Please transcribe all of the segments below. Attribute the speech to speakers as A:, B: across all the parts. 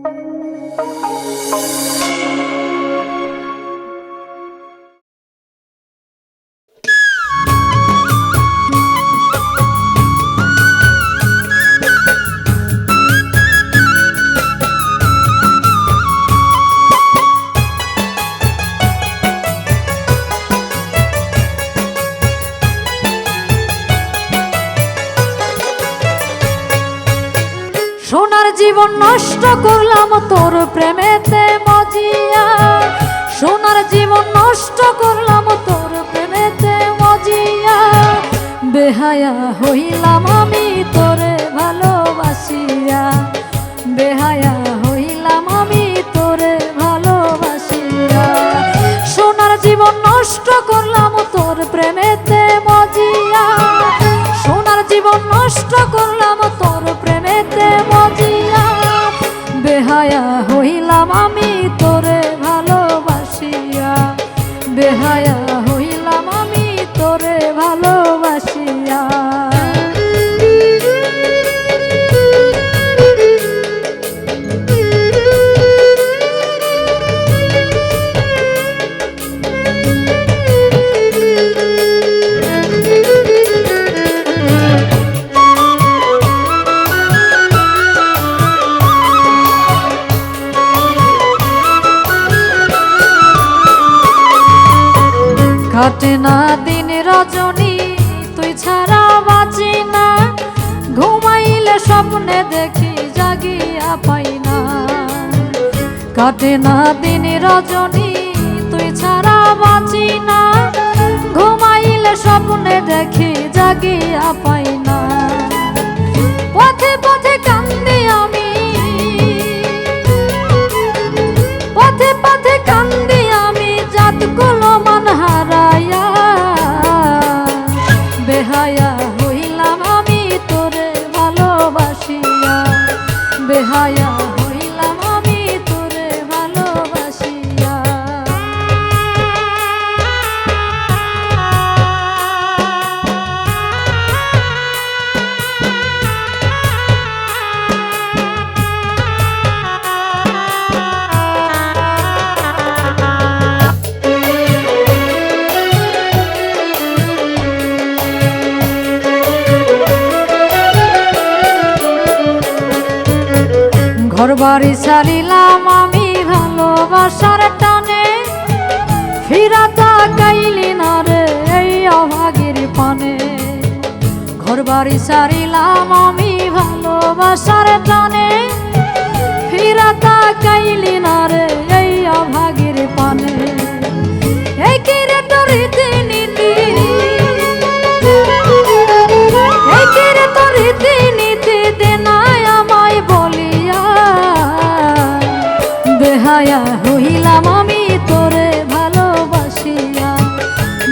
A: সোনার জীবন নষ্ট করলাম তোর প্রেমেতে মজিয়া, সোনার জীবন নষ্ট করলাম তোর প্রেমেতে মজিয়া। বেহায়া হইলাম আমি তোরে ভালোবাসিয়া, বেহায়া হইলাম আমি তোরে ভালোবাসিয়া। সোনার জীবন নষ্ট করলাম তোর প্রেমেতে মজিয়া, সোনার জীবন নষ্ট করলাম তোর প্রেমেতে মজিয়া। বেহায়া হইলাম আমি তোরে ভালোবাসিয়া, বেহায়া হইলাম আমি তোরে ভালোবাসিয়া। কাটে না দিন রজনী তুই ছাড়া বাঁচি না, ঘুমাইলে স্বপ্নে দেখি জাগিয়া পাই না। কাটে না দিন রজনী তুই ছাড়া বাঁচি না, ঘুমাইলে স্বপ্নে দেখি জাগিয়া পাই না। পথে পথে কান্দি আমি, পথে পথে কান্দি আমি জাত গুলো মান হারায়া। বেহায়া হইলাম আমি তোরে ভালোবাসিয়া, বেহায়া হইলাম আমি তোরে ভালোবাসিয়া। ঘরবাড়ি ছাড়িলাম আমি ভালোবাসার টানে, ফিরা তাকাইলি না রে এই অভাগীর পানে। ঘরবাড়ি ছাড়িলাম আমি ভালোবাসার টানে, ফিরা তাকাইলি না রে এই অভাগীর পানে। এই কি রে তোর রীতিনীতি, এই কি রে তোর রীতিনীতি দেনায় আমায় বলিয়া। বেহায়া হইলাম আমি তোরে ভালোবাসিয়া,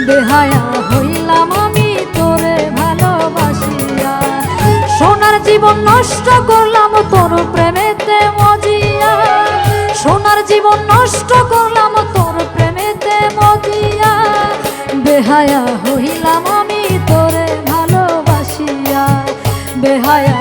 A: বেহায়া হইলাম আমি তোরে ভালোবাসিয়া। সোনার জীবন নষ্ট করলাম তোর প্রেমেতে মজিয়া, সোনার জীবন নষ্ট করলাম তোর প্রেমেতে মজিয়া। বেহায়া হইলাম আমি তোরে ভালোবাসিয়া, বেহায়া